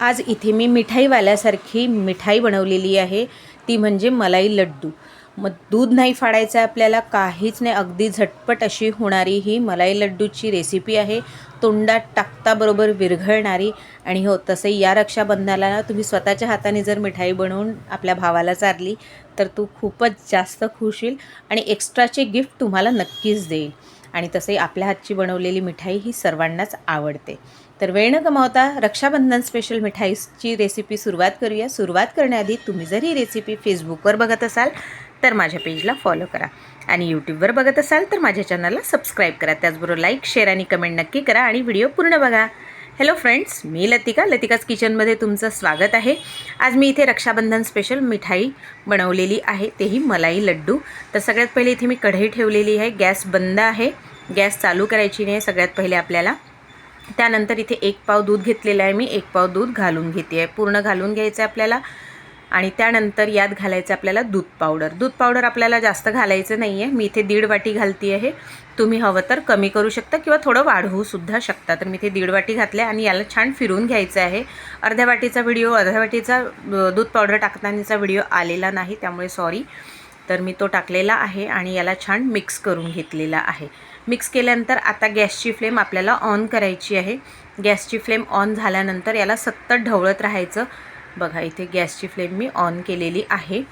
आज इथे मी मिठाईवाल्यासारखी मिठाई बनवलेली आहे, ती म्हणजे मलाई लड्डू। मग दूध नाही फाडायचं आहे आपल्याला, काहीच नाही, अगदी झटपट अशी होणारी ही मलाई लड्डूची रेसिपी आहे। तोंडात टाकताबरोबर विरघळणारी। आणि हो, तसंही या रक्षाबंधनाला तुम्ही स्वतःच्या हाताने जर मिठाई बनवून आपल्या भावाला चारली तर तू खूपच जास्त खुश होईल आणि एक्स्ट्राचे गिफ्ट तुम्हाला नक्कीच देईल। आणि तसे आपल्या हातची बनवलेली मिठाई ही सर्वांनाच आवडते। तर वेळ न गमावता रक्षाबंधन स्पेशल मिठाईची रेसिपी सुरुवात करूया। सुरुवात करण्याआधी तुम्ही जर ही रेसिपी फेसबुकवर बघत असाल तर माझ्या पेजला फॉलो करा आणि यूट्यूबवर बघत असाल तर माझ्या चॅनलला सबस्क्राईब करा। त्याचबरोबर लाईक, शेअर आणि कमेंट नक्की करा आणि व्हिडिओ पूर्ण बघा। हॅलो फ्रेंड्स, मी लतिकाच किचनमध्ये तुमचं स्वागत आहे। आज मी इथे रक्षाबंधन स्पेशल मिठाई बनवलेली आहे, तेही मलाई लड्डू। तर सगळ्यात पहिले इथे मी कढई ठेवलेली आहे, गॅस बंद आहे, गॅस चालू करायची नाही सगळ्यात पहिले आपल्याला। त्यानंतर इथे 1 पाव दूध घेतलेलं आहे मी, 1 पाव दूध घालून घेते आहे, पूर्ण घालून घ्यायचं आहे आपल्याला। आणि त्यानंतर यात घालायचं आपल्याला दूध पावडर। दूध पावडर आपल्याला जास्त घालायचं नाही आहे, मी इथे 1.5 वाटी घालते आहे। तुम्ही हवं तर कमी करू शकता किंवा थोडं वाढवू सुद्धा शकता। तर मी इथे 1.5 वाटी घातले आणि याला छान फिरवून घ्यायचं आहे। अर्ध्या वाटीचा दूध पावडर टाकतानाचा व्हिडिओ आलेला नाही, त्यामुळे सॉरी। तर मी तो टाकलेला आहे आणि याला छान मिक्स करून घेतलेला आहे। मिक्स केल्यानंतर आता गॅसची फ्लेम आपल्याला ऑन करायची आहे। गॅसची फ्लेम ऑन झाल्यानंतर याला सतत ढवळत राहायचं। बघा इथे गॅसची फ्लेम मी ऑन केलेली आहे।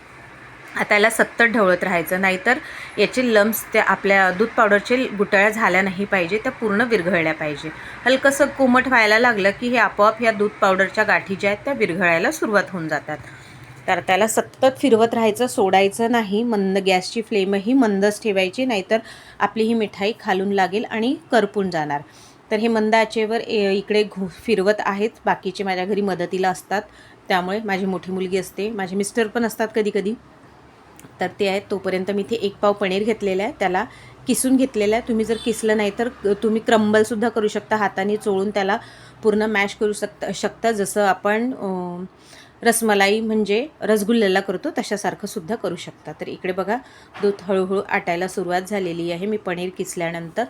आता याला सतत ढवळत राहायचं, नाहीतर याचे लम्स त्या आपल्या दूध पावडरचे गुटळ्या झाल्या नाही पाहिजे, त्या पूर्ण विरघळल्या पाहिजे। हलकंसं कोमट व्हायला लागलं की हे आपोआप या दूध पावडरच्या गाठी ज्या आहेत त्या विरघळायला सुरुवात होऊन जातात। तर त्याला सतत फिरवत राहायचं, सोडायचं नाही। मंद गॅसची फ्लेमही मंदच ठेवायची, नाहीतर आपली ही मिठाई खालून लागेल आणि करपून जाणार। तर हे मंद आचेवर इकडे फिरवत आहेत। बाकीचे माझ्या घरी मदतीला असतात, त्यामुळे माझी मोठी मुलगी असते, माझे मिस्टर पण असतात कधी कधी, तर ते आहेत। तोपर्यंत मी इथे 1 पाव पनीर घेतलेलं आहे, त्याला किसून घेतलेलं आहे। तुम्ही जर किसलं नाही तर तुम्ही क्रम्बलसुद्धा करू शकता, हाताने चोळून त्याला पूर्ण मॅश करू शकता जसं आपण रसमलाई म्हणजे रसगुल्ल्याला करतो तशासारखं सुद्धा करू शकता। तर इकडे बघा दूध हळूहळू आटायला सुरुवात झालेली आहे। मी पनीर किसल्यानंतर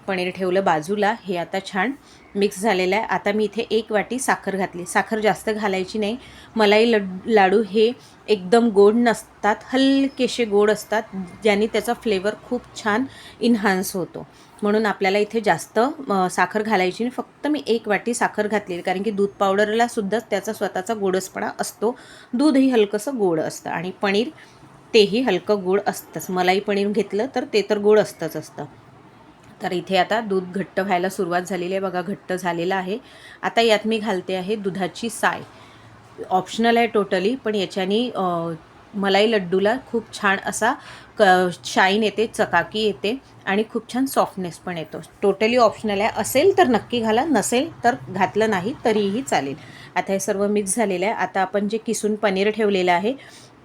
पनीर ठेवलं बाजूला, हे आता छान मिक्स झालेलं आहे। आता मी इथे 1 वाटी साखर घातली, साखर जास्त घालायची नाही। मलाई लाडू हे एकदम गोड नसतात, हलकेसे गोड असतात, ज्याने त्याचा फ्लेवर खूप छान इन्हान्स होतो। म्हणून आपल्याला इथे जास्त साखर घालायची नाही, फक्त मी 1 वाटी साखर घातलेली, कारण की दूध पावडरला सुद्धा त्याचा स्वतःचा गोडसपणा असतो। दूधही हलकंसं गोड असतं आणि पनीर तेही हलकं गोड असतंच। मलाई पनीर घेतलं तर ते तर गोड असतं। तर इथे आता दूध घट्ट व्हायला सुरुवात झालेली आहे, बघा घट्ट झालेलं आहे। आता यात मी घालते आहे दुधाची साय, ऑप्शनल आहे टोटली, पण याच्यानी मलाई लड्डूला खूप छान असा शाईन येते, चकाकी येते आणि खूप छान सॉफ्टनेस पण येतो। टोटली ऑप्शनल आहे, असेल तर नक्की घाला, नसेल तर घातलं नाही तरीही चालेल। आता हे सर्व मिक्स झालेलं आहे। आता आपण जे किसून पनीर ठेवलेलं आहे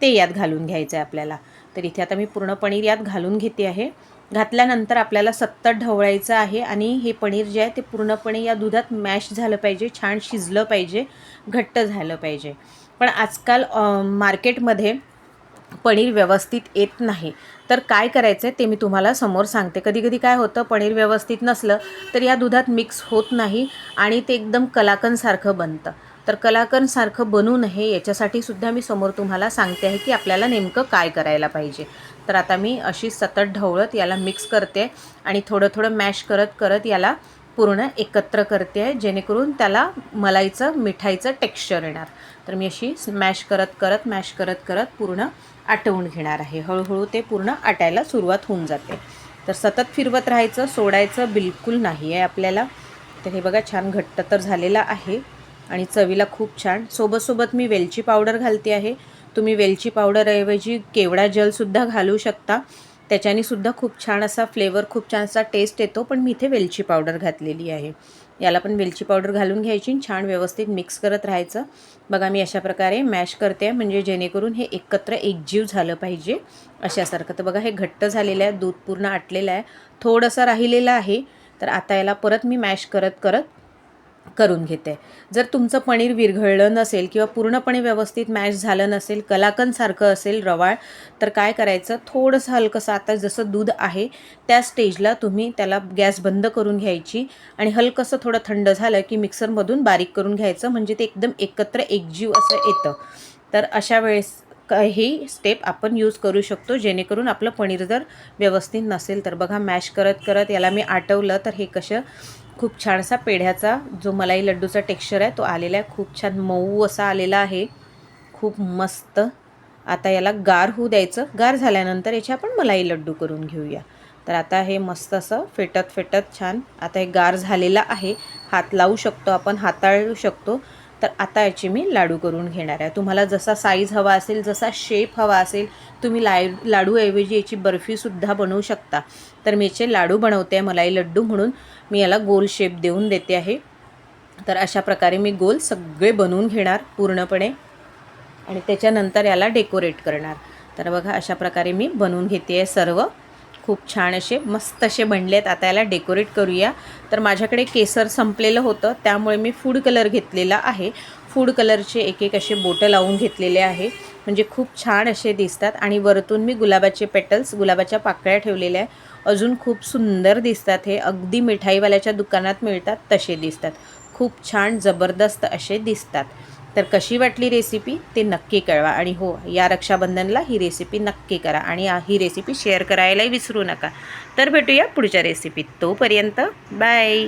ते यात घालून घ्यायचं आहे आपल्याला। तर इथे आता मी पूर्ण पनीर यात घालून घेते आहे। घातल्यानंतर आपल्याला सतत ढवळायचं आहे आणि हे पनीर जे आहे ते पूर्णपणे या दुधात मॅश झालं पाहिजे, छान शिजलं पाहिजे, घट्ट झालं पाहिजे। पण आजकाल मार्केटमध्ये पनीर व्यवस्थित येत नाही, तर काय करायचं आहे ते मी तुम्हाला समोर सांगते। कधी काय होतं, पनीर व्यवस्थित नसलं तर या दुधात मिक्स होत नाही आणि ते एकदम कलाकंदसारखं बनतं। तर कलाकंदसारखं बनू नये याच्यासाठी सुद्धा मी समोर तुम्हाला सांगते आहे की आपल्याला नेमकं काय करायला पाहिजे। तर आता मी अशी सतत ढवळत याला मिक्स करते आणि थोडं मॅश करत याला पूर्ण एकत्र करते आहे, जेणेकरून त्याला मलाईचं मिठाईचं टेक्स्चर येणार। तर मी अशी मॅश करत पूर्ण आटवून घेणार आहे। हळूहळू ते पूर्ण आटायला सुरुवात होऊन जाते। तर सतत फिरवत राहायचं, सोडायचं बिलकुल नाही आहे आपल्याला। तर हे बघा छान घट्ट तर झालेला आहे आणि चवीला खूप छान। सोबत मी वेलची पावडर घालते आहे। तुम्ही वेलची पावडरऐवजी केवडा जलसुद्धा घालू शकता, त्याच्याने सुद्धा खूप छान असा फ्लेवर, खूप छान असा टेस्ट येतो, पण मी इथे वेलची पावडर घातलेली आहे। याला पण वेलची पावडर घालून घ्यायची, छान व्यवस्थित मिक्स करत राहायचं। बघा मी अशा प्रकारे मॅश करते, म्हणजे जेणेकरून हे एकत्र एकजीव झालं पाहिजे अशासारखं। तर बघा हे घट्ट झालेलं आहे, दूध पूर्ण आटलेलं आहे, थोडंसं राहिलेलं आहे। तर आता याला परत मी मॅश करत करून घेते. जर तुमचं पनीर विरघळलं नसेल किंवा पूर्णपणे व्यवस्थित मॅश झालं नसेल, कलाकंदसारखं असेल रवाळ, तर काय करायचं, थोडंसं हलकंसं आता जसं दूध आहे त्या स्टेजला तुम्ही त्याला गॅस बंद करून घ्यायची आणि हलकंसं थोडं थंड झालं की मिक्सरमधून बारीक करून घ्यायचं, म्हणजे ते एकदम एकत्र एकजीव असं येतं. तर अशा वेळेस ही स्टेप आपण यूज करू शकतो, जेणेकरून आपलं पनीर जर व्यवस्थित नसेल तर. बघा मॅश करत करत याला मी आटवलं तर हे कसं खूप छानसा पेढ्याचा जो मलाई लड्डूचा टेक्स्चर आहे तो आलेला आहे. खूप छान मऊ असा आलेला आहे, खूप मस्त. आता याला गार होऊ द्यायचं. गार झाल्यानंतर याचे आपण मलाई लड्डू करून घेऊया. तर आता हे मस्त असं फेटत फेटत छान आता हे गार झालेलं आहे. हात लावू शकतो आपण, हाताळू शकतो. तर आता याचे मी लाडू करून घेणार आहे. तुम्हाला जसा साईज हवा असेल, जसा शेप हवा असेल, तुम्ही लाडूऐवजी याची बर्फीसुद्धा बनवू शकता. तर मी याचे लाडू बनवते आहे मलाई लड्डू म्हणून. मी याला गोल शेप देऊन देते आहे. तर अशा प्रकारे मी गोल सगळे बनवून घेणार पूर्णपणे आणि त्याच्यानंतर याला डेकोरेट करणार. तर बघा अशा प्रकारे मी बनवून घेते आहे सर्व. खूप छान असे मस्त असे बनले आहेत. आता याला डेकोरेट करूया. तर माझ्याकडे केसर संपलेलं होतं, त्यामुळे मी फूड कलर घेतलेला आहे. फूड कलरचे एक एक असे बोटं लावून घेतलेले आहे, म्हणजे खूप छान असे दिसतात. आणि वरतून मी गुलाबाचे पेटल्स, गुलाबाच्या पाकळ्या ठेवलेल्या आहे. अजून खूप सुंदर दिसतात. हे अगदी मिठाईवाल्याच्या दुकानात मिळतात तसे दिसतात. खूप छान जबरदस्त असे दिसतात. तर कशी वाटली रेसिपी ते नक्की कळवा. आणि हो, या रक्षाबंधनला ही रेसिपी नक्की करा आणि ही रेसिपी शेअर करायलाही विसरू नका. तर भेटूया पुढच्या रेसिपीत. तोपर्यंत बाय.